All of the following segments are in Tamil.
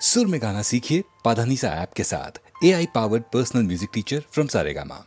सुर में गाना सीखिए पाधानीसा ऐप के साथ। AI powered personal music teacher from Saregama.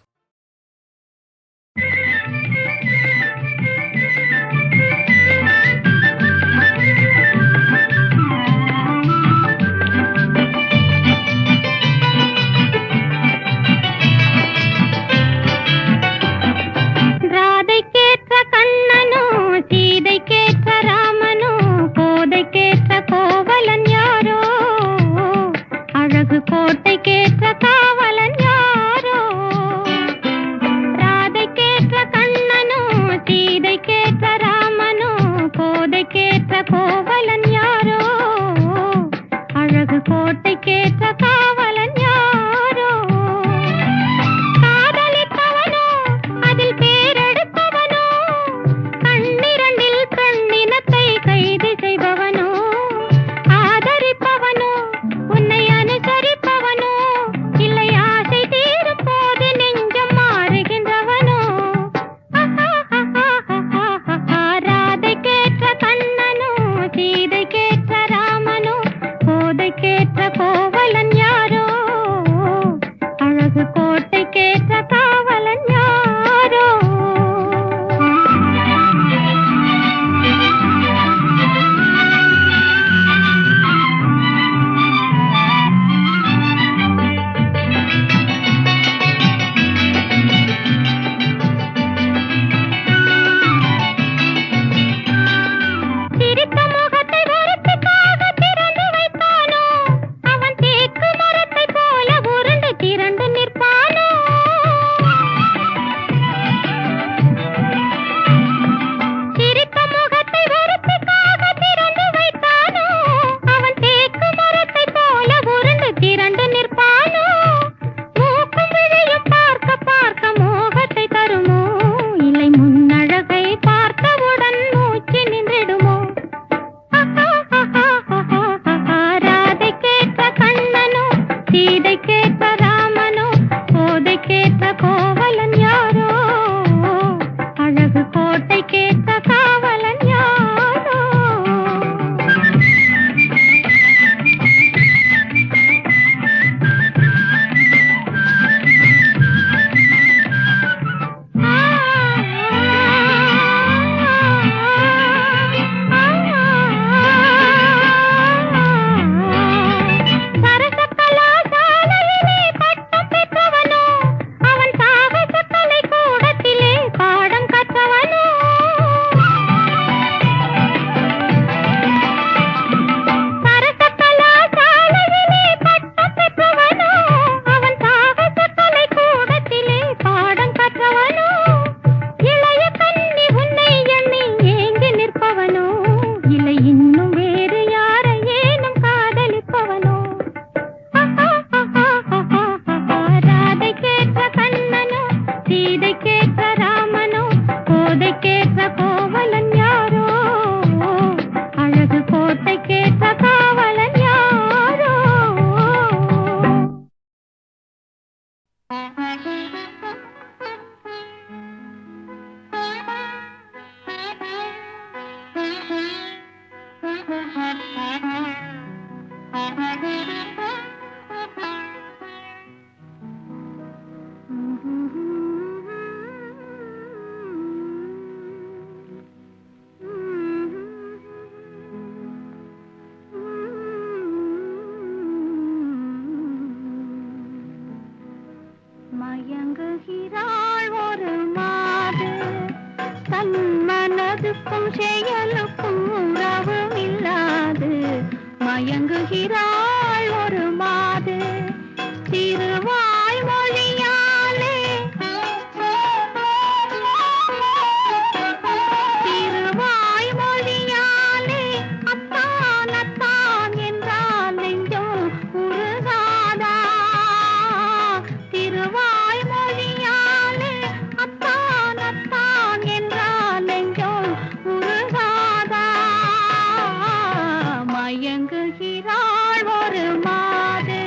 மயங்குகிறாள் ஒரு மாது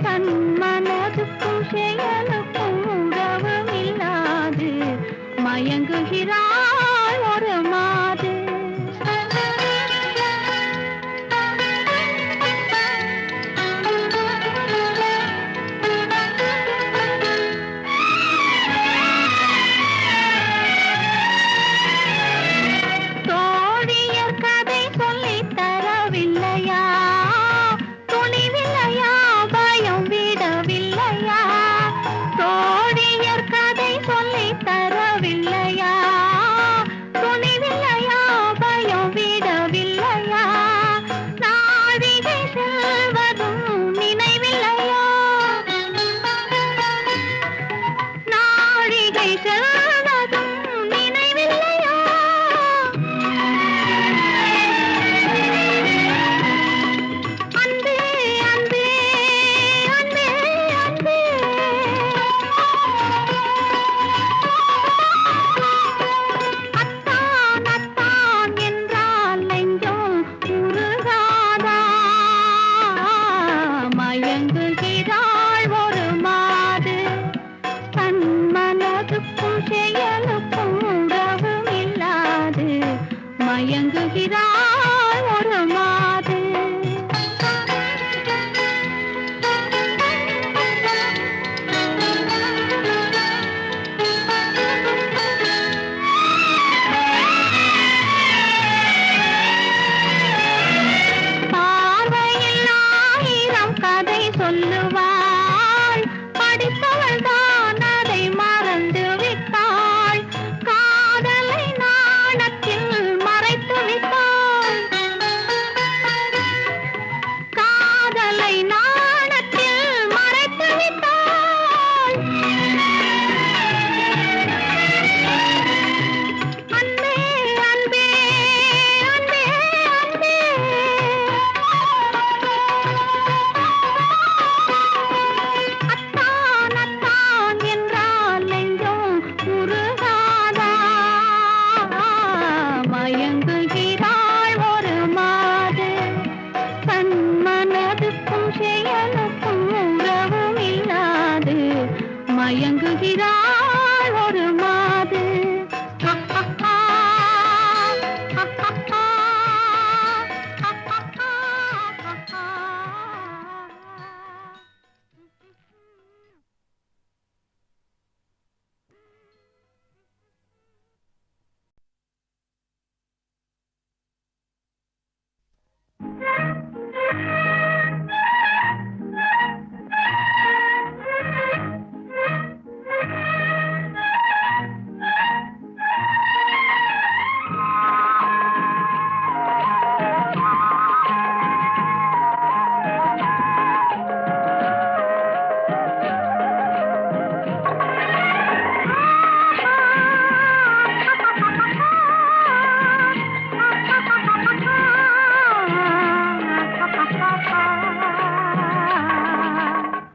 தன் மன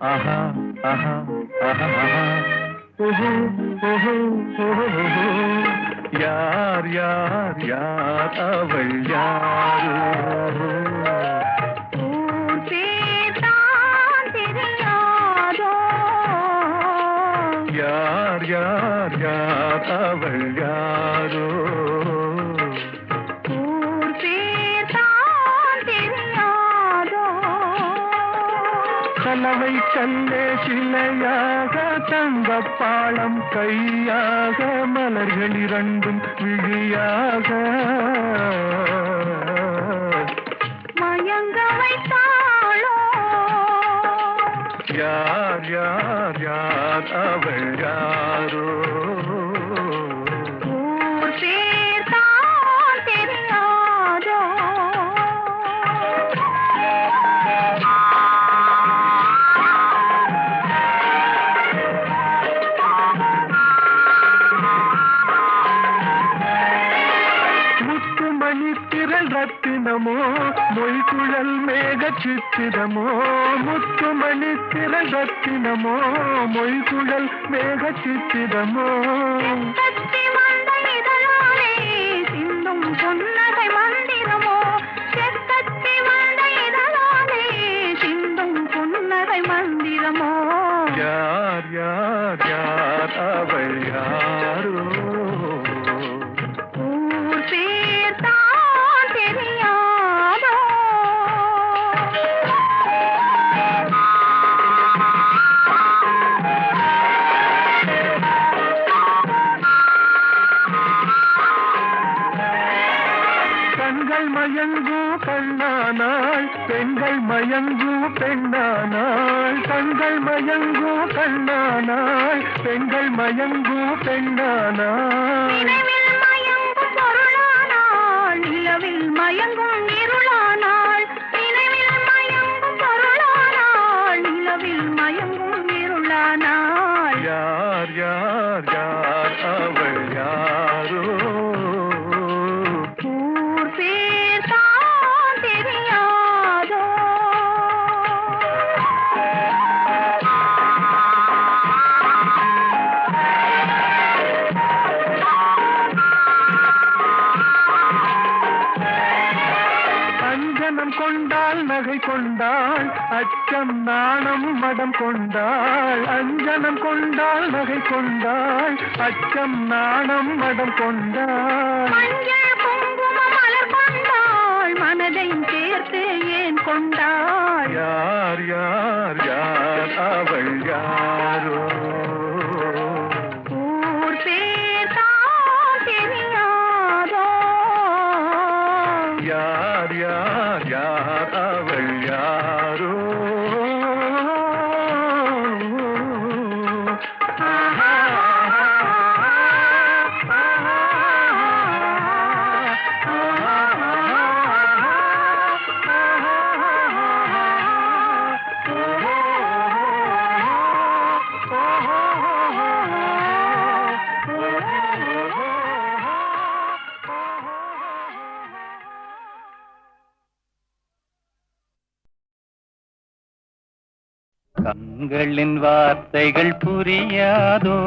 ஆஹா ஆஹா ஆஹா ஓஹோ ஓஹோ ஓஹோ யார் யார் யார் அவள் யாரோ யார் யார் யார் அவள் யாரோ கலவை கல்லே சிலையாக தங்கப்பாளம் கையாக மலர்கள் இரண்டும் விழியாக மயங்க வைத்தாளோ யார் யார் யார் அவள் யாரோ ரத்தினமோ மொய்குழல் மேக சித்திரமோ முத்துமணி திரள் ரத்தினமோ மொய்குழல் மேக சித்திரமோ சிந்தும் பொன்னகை மந்திரமோ செக்கத்தி வந்த இதழாலே சிந்தும் பொன்னகை மந்திரமோ யார் யார் யார் அவள் யாரோ மயங்கு கண்ணானாள் பெண்கள் மயங்கு பெண்ணானாள் கண்கள் மயங்கு கண்ணானாள் பெண்கள் மயங்கு பெண்ணானாள் நிலவில் மயங்கும் இருளானாள் நினைவில் மயங்கும் பொருளானாள் நிலவில் மயங்கும் இருளானாள் யார் யார் யார் அவள் யாரோ கொண்டாள் நகை கொண்டாள் அச்சம் நாணம் மடம் கொண்டாள் அஞ்சனம் கொண்டாள் நகை கொண்டாள் அச்சம் நாணம் மடம் கொண்டாள் மனதையும் சேர்த்து ஏன் கொண்டாள் யார் யார் யார் அவள் யாரோ ஊர் பேர் தான் தெரியாதோ யார் யார் யார் அவள் யாரோ கண்களின் வார்த்தைகள் புரியாதோ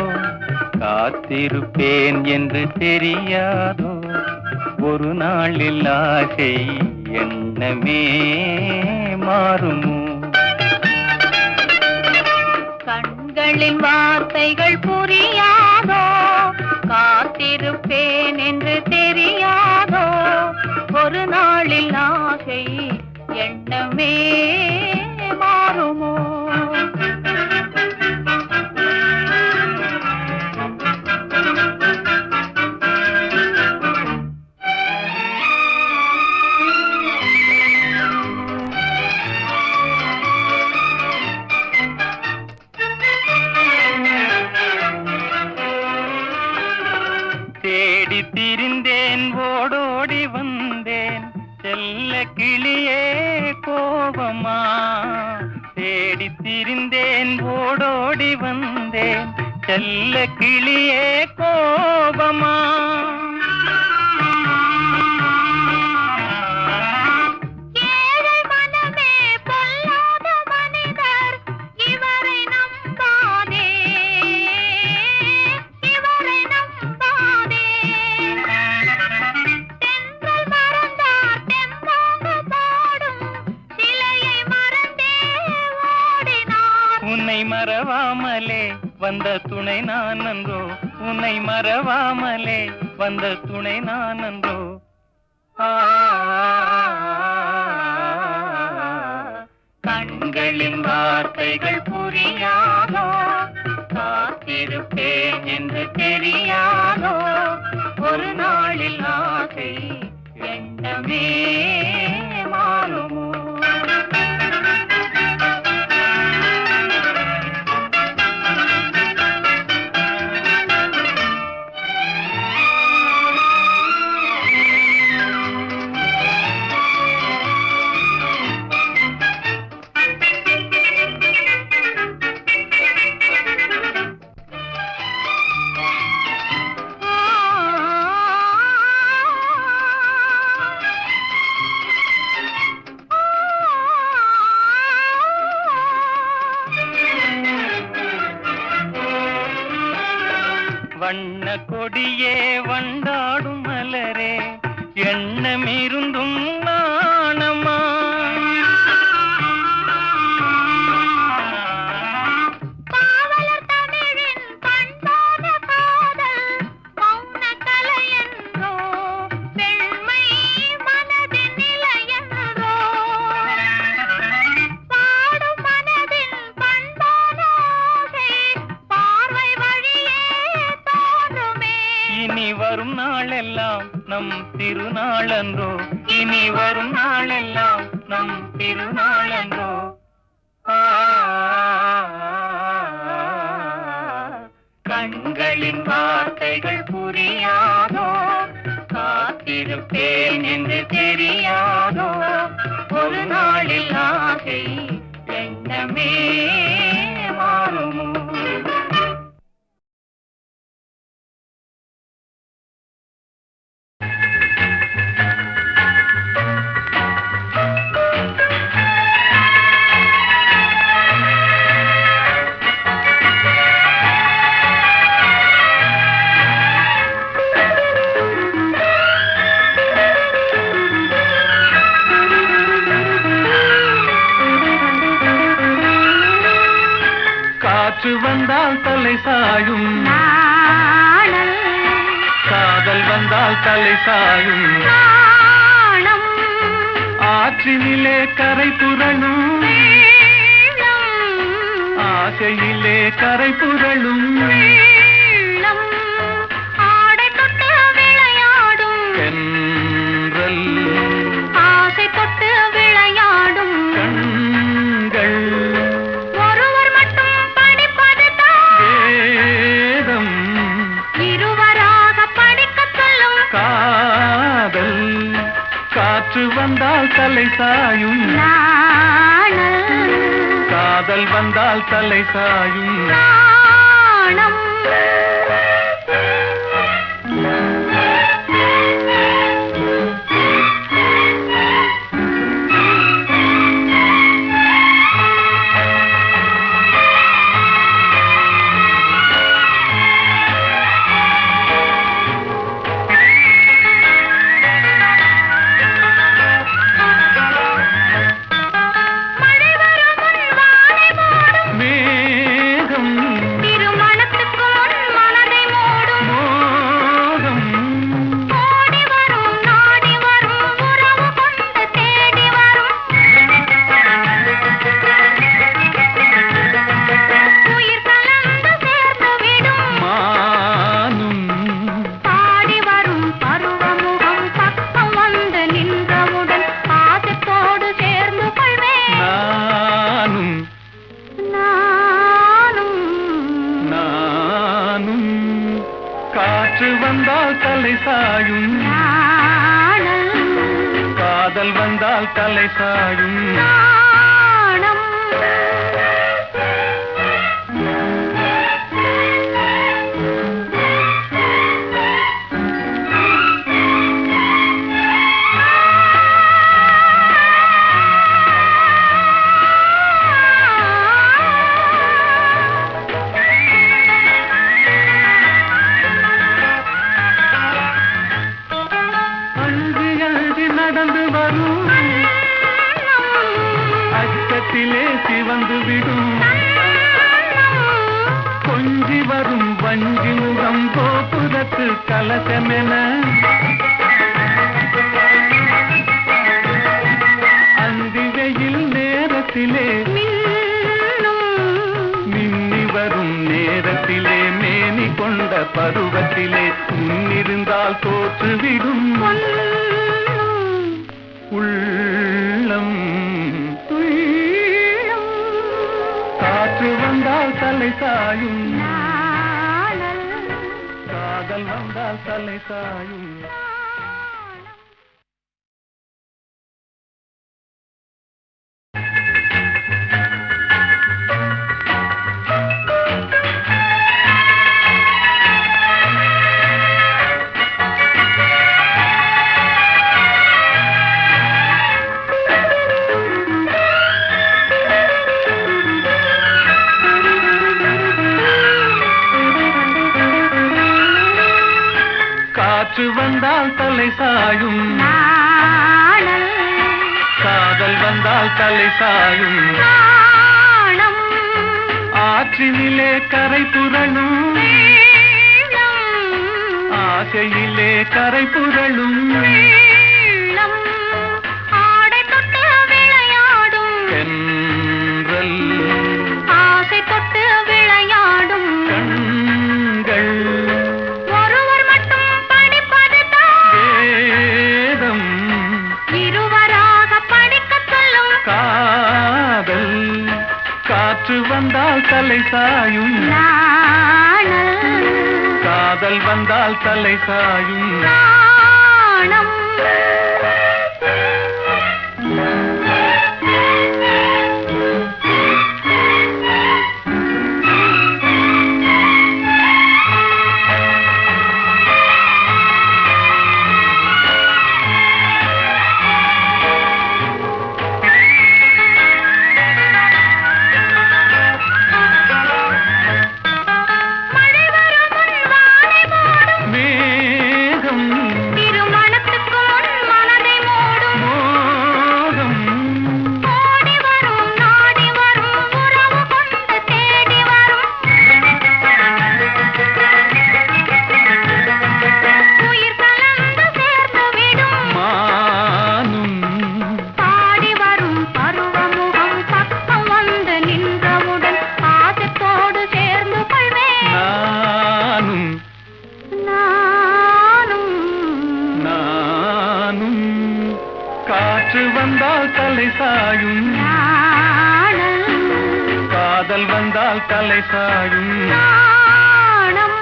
காத்திருப்பேன் என்று தெரியாதோ ஒரு நாளில் ஆசை எண்ணமே மாறுமோ கண்களின் வார்த்தைகள் புரியாதோ காத்திருப்பேன் என்று தெரியாதோ ஒரு நாளில் ஆசை எண்ணமே மாறுமோ தேடி திரிந்தேன் ஓடோடி வந்தேன் செல்ல கிளியே கோபமா தேடி திரிந்தேன் ஓடோடி வந்தேன் செல்ல கிளியே கோபமா ஏழை மனமே பொல்லாத மனிதர் இவர் உன்னை மறவாமலே வந்த துணை நான் நன்றோ, உன்னை மறவாமலே வந்த துணை நான் நன்றோ. கண்களின் வார்த்தைகள் புரியாதோ, காத்திருப்பேன் என்று தெரியாதோ, ஒரு நாளில் ஆசை எண்ணமே மாறுமோ. வண்ண கொடியே வண்டாடும் மலரே, எண்ணமிருந்தும் நாணமா. காவலர் தமிழின் பண்பான காதல் மௌன கலை என்றோ, பெண்மை மனதின் நிலை என்றோ, பாடும் மனதின் பண்பான ஆசை பார்வை வழியே தோன்றுமே. இனி வரும் நாளெல்லாம் நம் திருநாளன்றோ, இனி வரும் நாளெல்லாம் நம் திருநாளன்றோ. கண்களின் வார்த்தைகள் புரியாதோ, காத்திருப்பேன் என்று தெரியாதோ, ஒரு நாளில் ஆசை எண்ணமே மாறுமோ. காற்று வந்தால் தலை சாயும், நாணல் காதல் வந்தால் தலை சாயும், நாணம் ஆற்றினிலே கரை புரளும், வெள்ளம் ஆசையிலே கரை புரளும், வெள்ளம் ஆடை தொட்டு விளையாடும், தென்றல் ஆசை தொட்டு விளையாடும் கண்கள், ஒருவர் மட்டும் படிப்பதுதான் வேதம் இருவராக படிக்கச் சொல்லும் காதல். காற்று வந்தால் தலை சாயும், நாணல் காதல் வந்தால் தலை சாயும், நாணம் மழை வரும் முன் வானை மூடும், மேகம் திருமணத்துக்கு முன் மனதை மூடும், மோகம், ஓடி வரும் நாடி வரும் உறவு கொண்டு தேடி வரும், உயிர் கலந்து சேர்ந்து விடும், மானும் பாடி வரும் பருவமுகம் பக்கம் வந்து நின்றவுடன் பாசத்தோடு சேர்ந்து கொள்வேன் நானும் நானும். நானும். காற்று வந்தால் தலை சாயும், நாணல் காதல் வந்தால் தலை சாயும், நாணம் அழுது அழுது நடந்து வரும், அச்சத்திலே சிவந்து விடும், வஞ்சி முகம் கோபுரத்து கலசமென அந்தி வெயில் நேரத்திலே மின்னி வரும் நேரத்திலே மேனி கொண்ட பருவத்திலே முன்னிருந்தால் தோற்றுவிடும் உள்ளம் காற்று வந்தால் தலை சாயும் காதல் வந்தால் தலை சாயும் காற்று வந்தால் தலை சாயும் காதல் வந்தால் தலை சாயும் ஆற்றினிலே கரை புரளும் ஆசையிலே கரை புரளும் ஆடை தொட்டு விளையாடும் தென்றல் ஆசை தொட்டு விளையாடும் கண்கள் ஒருவர் மட்டும் படிப்பதுதான் வேதம் இருவராக படிக்கச் சொல்லும் காதல் காற்று வந்தால் தலை சாயும் நாணல் காதல் வந்தால் தலை சாயும் நாணம் மேகம் திருமணத்துக்கு முன் மனதை மூடும் மோகம் ஓடி வரும் நாடி வரும் உறவு கொண்டு தேடி வரும் உயிர் கலந்து சேர்ந்து விடும் மானும் பாடி வரும் பருவமுகம் பக்கம் வந்து நின்றவுடன் பாசத்தோடு சேர்ந்து கொள்வேன் நானும் நானும் நானும் காற்று வந்தால் தலை சாயும் நாணல் காதல் வந்தால் தலை சாயும் நாணம்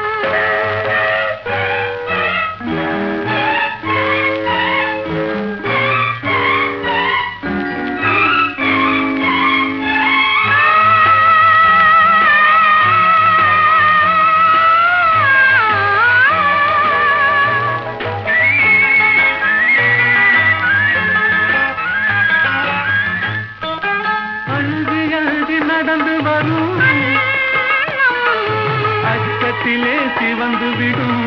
அழுதி அழுதி நடந்து வரும் அச்சத்திலே சிவந்து விடும்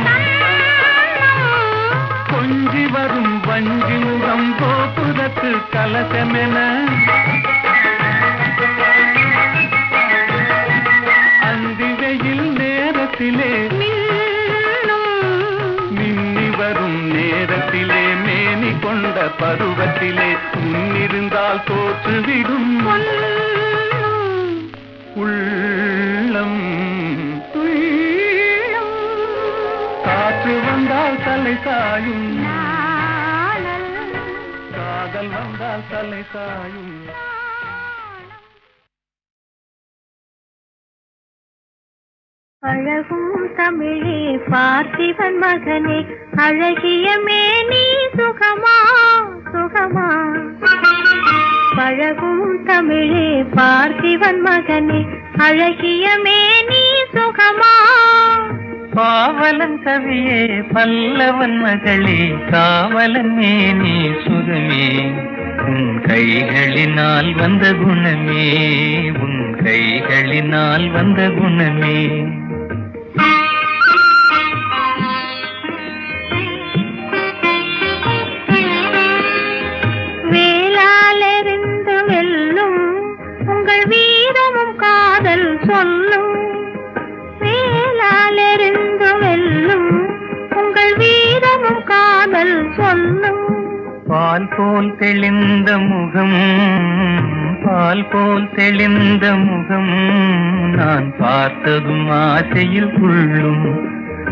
கொஞ்சி வரும் வஞ்சி முகம் கோபுரத்து கலசமென அந்தி வெயில் நேரத்திலே மின்னி வரும் நேரத்திலே மேனி கொண்ட பருவத்திலே முன்னிருந்தால் தோற்றுவிடும் உள்ளம் காற்று வந்தால் தலை சாயும் காதல் வந்தால் தலை சாயும் அழகும் தமிழே பார்த்திபன் மகனே அழகிய மேனி சுகமா சுகமா பழகும் தமிழே பார்த்திபன் மகனே அழகிய மேனி சுகமா பாவலன் கவியே பல்லவன் மகளே காவலன் மேனி சுகமே உன் கைகளினால் வந்த குணமே உன் கைகளினால் வந்த குணமே வேளாலெறிந்து வெல்லும் உங்கள் வீரமும் காதல் சொல்லும் வேளாலெறிந்து வெல்லும் உங்கள் வீரமும் காதல் சொல்லும். பால் போல் தெளிந்த முகம், பால் போல் தெளிந்த முகம், நான் பார்த்ததும் ஆசையில் துள்ளும்,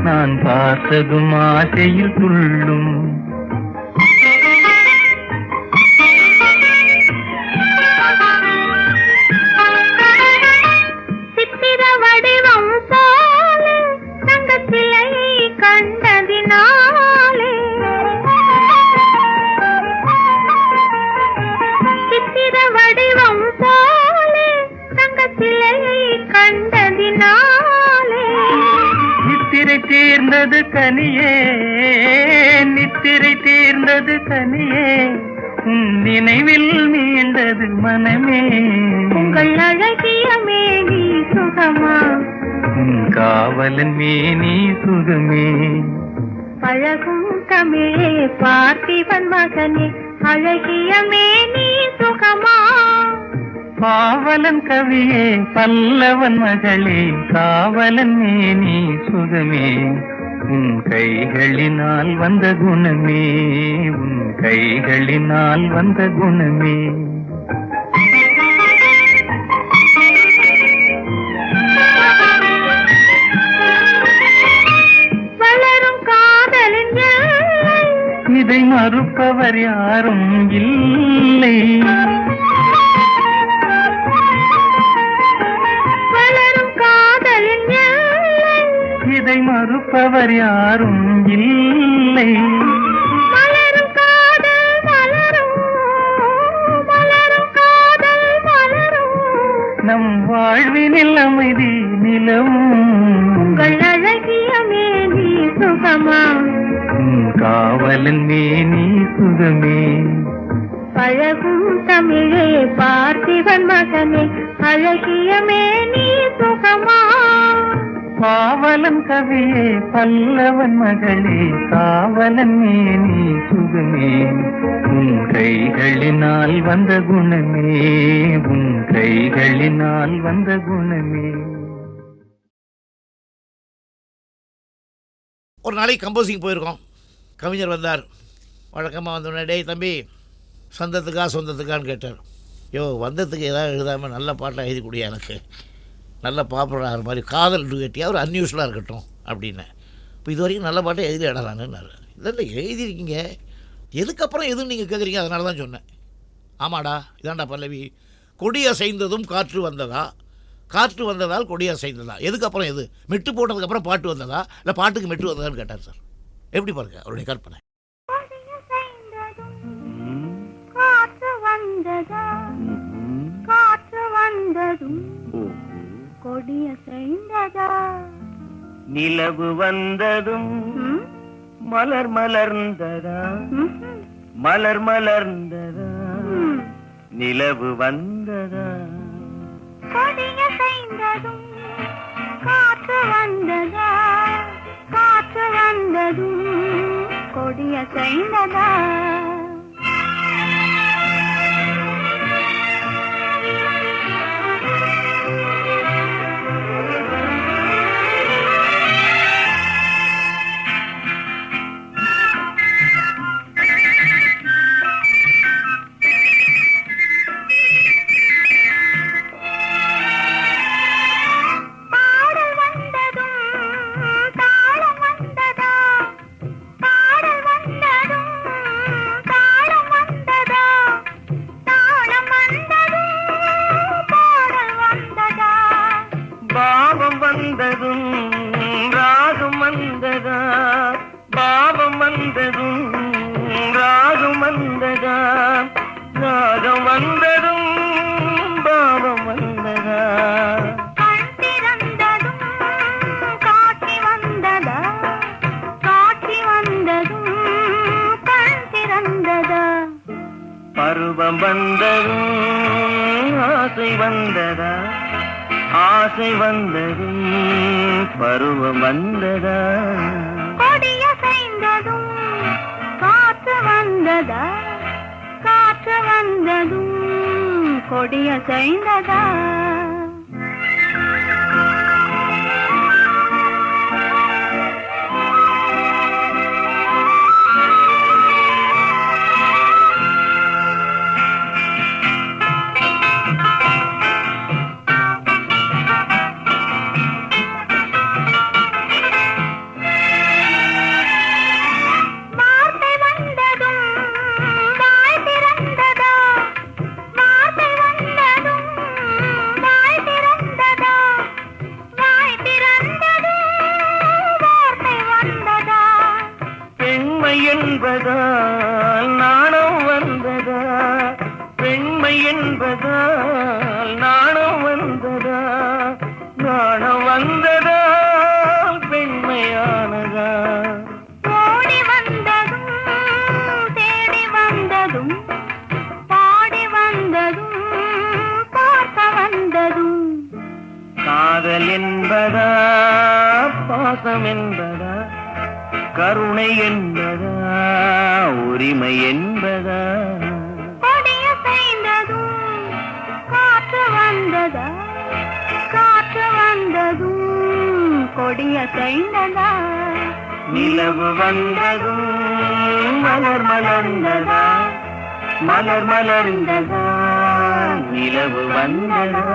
நான் பார்த்ததும் ஆசையில் துள்ளும். சித்திர வடிவம் போலே தங்கச்சிலையை கண்டதினாலே, சித்திர வடிவம் போலே தங்கச்சிலையை கண்டதினாலே, நித்திரை தீர்ந்தது கனியே, நித்திரை தீர்ந்தது கனியே, உன் நினைவில் மீண்டது மனமே. உங்கள் அழகிய மேனி சுகமா, உன் காவலன் மேனி சுகமே. பழகும் தமிழே பார்த்திபன் மகனே, அழகிய மேனி சுகமா. பாவலன் கவியே பல்லவன் மகளே, காவலன் மேனி சுகமே. உன் கைகளினால் வந்த குணமே, உன் கைகளினால் வந்த குணமே. வளரும் காதலின் எல்லை, இதை மறுப்பவர் யாரும் இல்லை. வளரும் காதலின் எல்லை, இதை மறுப்பவர் யாரும் இல்லை. மலரும் காதல் மலரும், மலரும் காதல் மலரும், நம் வாழ்வினில் அமைதி நிலவும். உங்கள் அழகிய மேனி சுகமா, உன் காவலன் மேனி சுகமே. பழகும் தமிழே பார்த்திபன் மகனே, அழகிய மேனி சுகமா. பாவலன் கவியே பல்லவன் மகளே, காவலன் மேனி சுகமே. உன் கைகளினால் வந்த குணமே, உன் கைகளினால் வந்த குணமே. ஒரு நாளைக்கு கம்போசிங் போயிருக்கோம். கவிஞர் வந்தார். வழக்கமாக வந்தோடனே, டேய் தம்பி, சொந்தத்துக்கா சொந்தத்துக்கான்னு கேட்டார். வந்ததுக்கு ஏதாவது எழுதாமல் நல்ல பாட்டாக எழுதி கொடுயா, எனக்கு நல்ல பாப்புலர் ஆகிற மாதிரி காதல் டுகெட்டியாக ஒரு அன்யூஸ்வலாக இருக்கட்டும் அப்படின்னேன். இப்போ இது வரைக்கும் நல்ல பாட்டை எழுதி இடலான்னுன்னாரு. இல்லை எழுதியிருக்கீங்க, எதுக்கப்புறம் எதுன்னு நீங்கள் கேட்குறீங்க, அதனால தான் சொன்னேன். ஆமாடா, இதாண்டா பல்லவி. கொடி அசைந்ததும் காற்று வந்ததா, காற்று வந்ததால் கொடி அசைந்ததா, எதுக்கப்புறம் எது? மெட்டு போட்டதுக்கப்புறம் பாட்டு வந்ததா, இல்லை பாட்டுக்கு மெட்டு வந்ததான்னு கேட்டார் சார். எப்படி பாருங்க அவருடைய கற்பனை. காற்று வந்ததா, காற்று வந்ததும் கொடிய செய்ததா, நிலவு வந்ததும் மலர் மலர்ந்ததா, மலர் மலர்ந்ததா, நிலவு வந்ததா. கொடிய செய்ததும் காற்று வந்ததா, காற்று வந்ததும் கொடிய செய்ததா. வந்ததும் ராகம் வந்ததா, பாவம் வந்ததும் ராகம் வந்ததா, ராகம் வந்ததும் பாவம் வந்ததா. கண் திறந்ததும் காட்சி வந்ததா, காட்சி வந்ததும் கண் திறந்ததா. பருவம் வந்ததும் ஆசை வந்ததா, ஆசை வந்ததும் பருவம் வந்ததா. கொடிய செய்ததும் காற்று வந்ததா, காற்று வந்ததும் கொடிய செய்ததா. என்பதா பாசம் என்பதா கருணை என்பதா உரிமை என்பதா கொடிய செய்ததும் காற்று வந்ததா காற்று வந்ததும் கொடிய செய்ததா நிலவு வந்ததும் மலர் மலர்ந்ததா மலர் மலர்ந்ததா நிலவு வந்ததா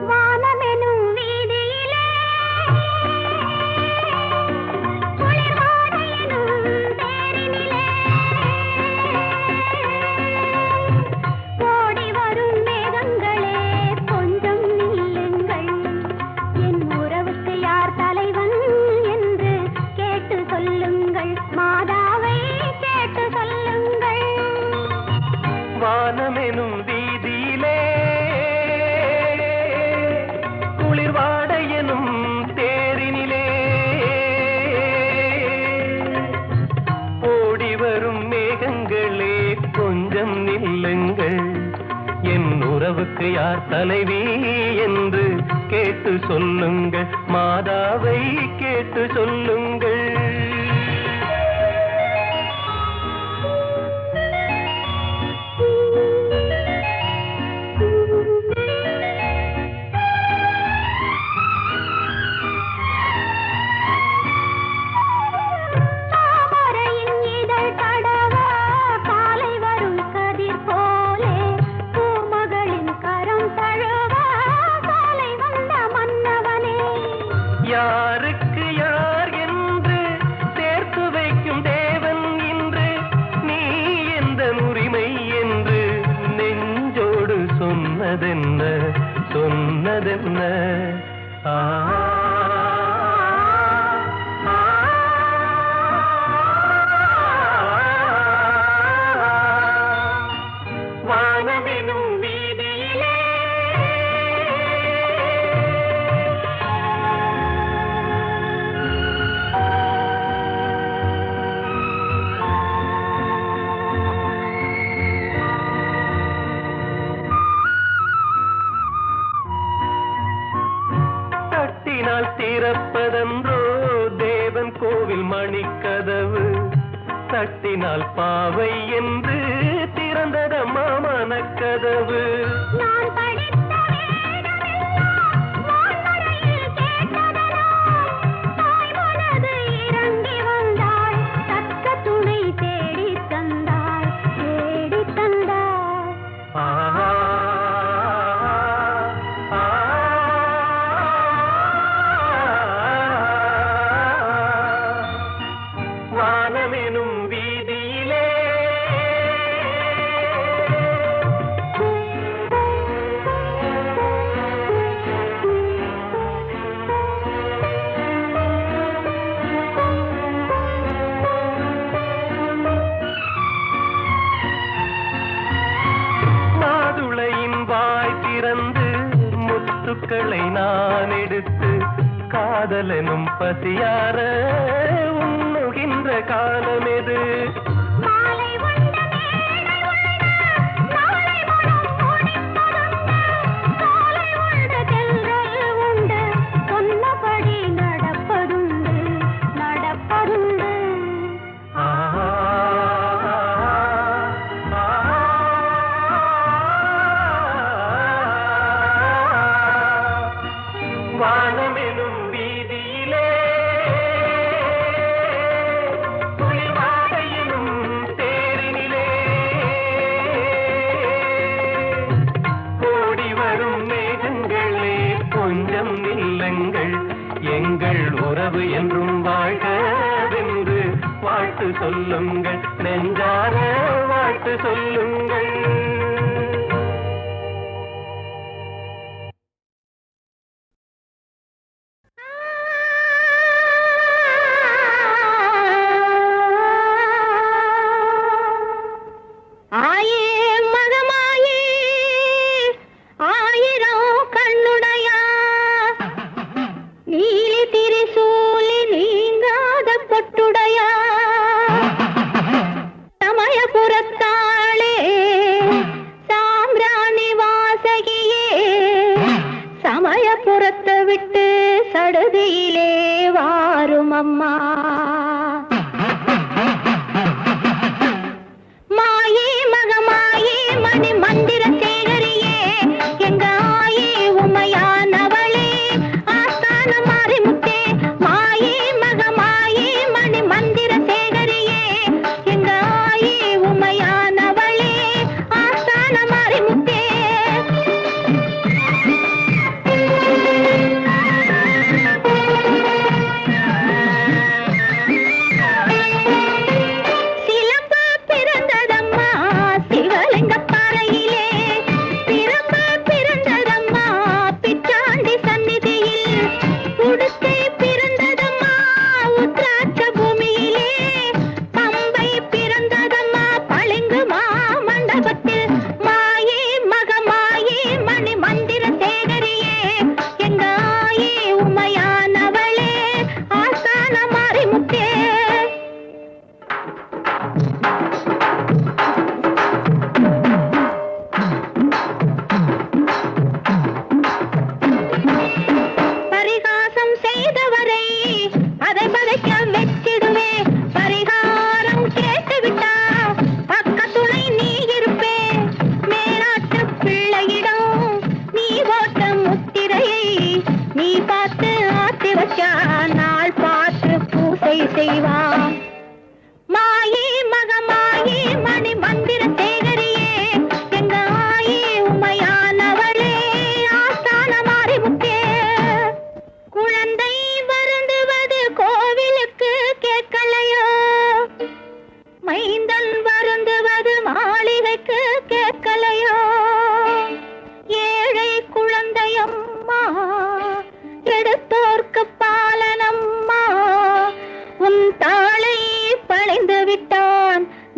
வானமெனும் வீதியிலே குளிர்வாடையெனும் தேரினிலே ஓடி வரும் மேகங்களே கொஞ்சம் நில்லுங்கள் என் உறவுக்கு யார் தலைவன் என்று கேட்டு சொல்லுங்கள் மாதாவை கேட்டு சொல்லுங்கள் வானமெனும் வீதியிலே குளிர்வாடையெனும் தேரினிலே ஓடி வரும் மேகங்களே கொஞ்சம் நில்லுங்கள் என் உறவுக்கு யார் தலைவி என்று கேட்டு சொல்லுங்கள் மாதாவை கேட்டு சொல்லுங்கள் தாமரையின் இதழ் தடவ காலை வரும் கதிர் போலே பூமகளின் கரம் தழுவ காலை வந்த மன்னவனே யாருக்கு யார் என்று சேர்த்து வைக்கும் தேவன் இன்று நீ எந்த உரிமை என்று நெஞ்சோடு சொன்னதென்ன சொன்னதென்ன ஆ வானமெனும் வீதியிலே தட்டினால் திறப்பதென்றோ தேவன் கோவில் மணிக்கதவு தட்டினால் பாவை என்று திறந்ததம்மா மனக்கதவு நான் படித்த வேதமெல்லாம் வான்மறையில் கேட்டதெல்லாம் தாய் மனது இறங்கி வந்தாள் தக்க துணை தேடித் தந்தாள் தேடித் தந்தாள் ஆ வானமெனும் வீதியிலே மாதுளையின் வாய் திறந்து முத்துக்களை நான் எடுத்து காதலெனும் பசியார உண்ணுகின்ற காலமெது மாலை உண்ட மேடை உண்டு நாளை மனம் முடிப்பதுண்டு காலை உண்டு தென்றல் உண்டு சொன்னபடி நடப்பதுண்டு நடப்பதுண்டு ஆ வானமெனும் வீதியிலே குளிர்வாடையெனும் தேரினிலே ஓடி வரும் மேகங்களே கொஞ்சம் நில்லுங்கள் எங்கள் உறவு என்றும் வாழ்கவென்று வாழ்த்து சொல்லுங்கள் நெஞ்சார வாழ்த்து சொல்லுங்கள்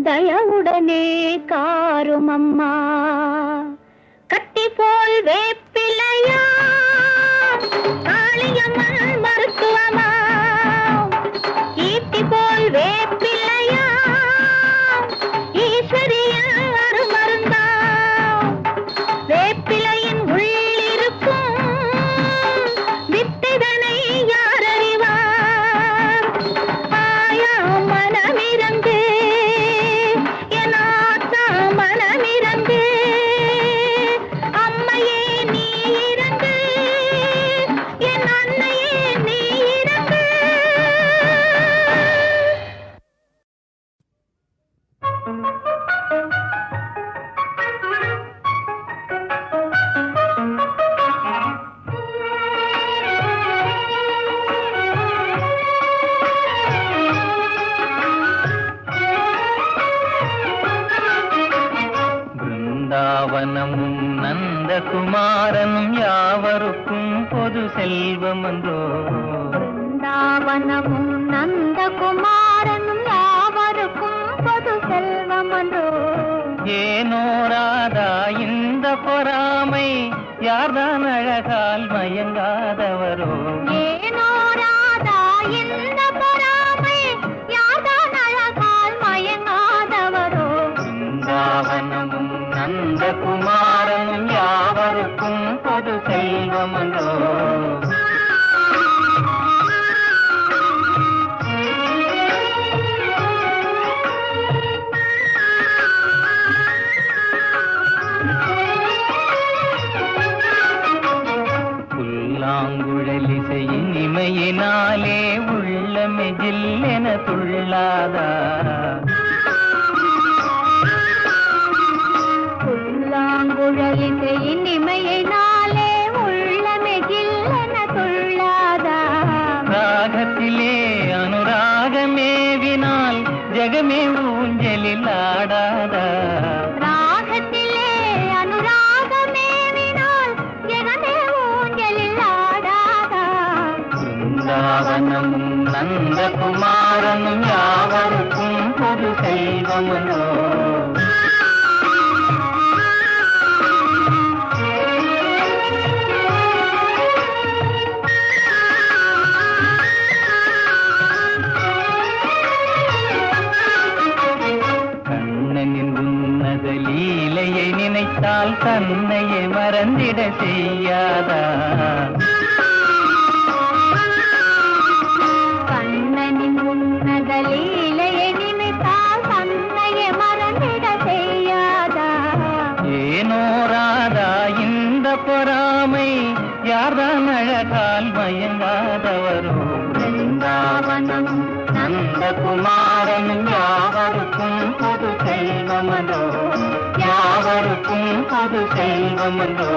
தயவுடனே காரும் அம்மா. கட்டி போல் வேப்பிலையா காளியம்மன் மருத்துவமா, ஈட்டி போல் வேப்பிலையா ஈஸ்வரியின் அருமருந்தா, வேப்பிலையின் உள்ளிருக்கும் வித்தைதனை யார் அறிவார்? ஆயா மனமிரங்கு என் ஆத்தா மனமிரங்கு, அம்மையே நீ இறங்கு என் அன்னையே நீ இறங்கு. பிருந்தாவனமும் நந்தகுமாரனும் யாவருக்கும் பொது செல்வமன்றோ. பிருந்தாவனமும் நந்தகுமாரனும் யாவருக்கும் பொது செல்வமன்றோ. ஏனோ ராதா இந்த பொறாமை, யார்தான் அழகால் மயங்காதவரோ. ஏனோ ராதா இந்த பொறாமை, யார்தான் அழகால் மயங்காதவரோ. பிருந்தாவனமும் நந்தகுமாரனும் யாவருக்கும் பொது செல்வமன்றோ. புல்லாங்குழலிசையின் இமையினாலே உள்ளமே ஜில்லென துள்ளாதா. புல்லாங்குழலிசையின் இமையினாலே உள்ளமே ஜில்லென துள்ளாதா. ராகத்திலே அனுராகமேவினால் ஜெகமே ஊஞ்சலில் ஆடாதா. ராகத்திலே அனுராகமேவினால் ஜெகமே ஊஞ்சலில் ஆடாதா. பிருந்தாவனமும் நந்தகுமாரனும் யாவருக்கும் பொது செல்வமனோ. கண்ணனின் உன்னத லீலையை நினைத்தால் தன்னையே மறந்திட செய்யாதா. கண்ணனின் உன்னத லீலையை நினைத்தால் தன்னையே மறந்திட செய்யாதா. ஏனோ ராதா இந்த பொறாமை, யார்தான் அழகால் மயங்காதவரோ. பிருந்தாவனமும் நந்தகுமாரனும் யாவருக்கும் பொது செல்வமன்றோ. யாவருக்கும் பொது செல்வமன்றோ.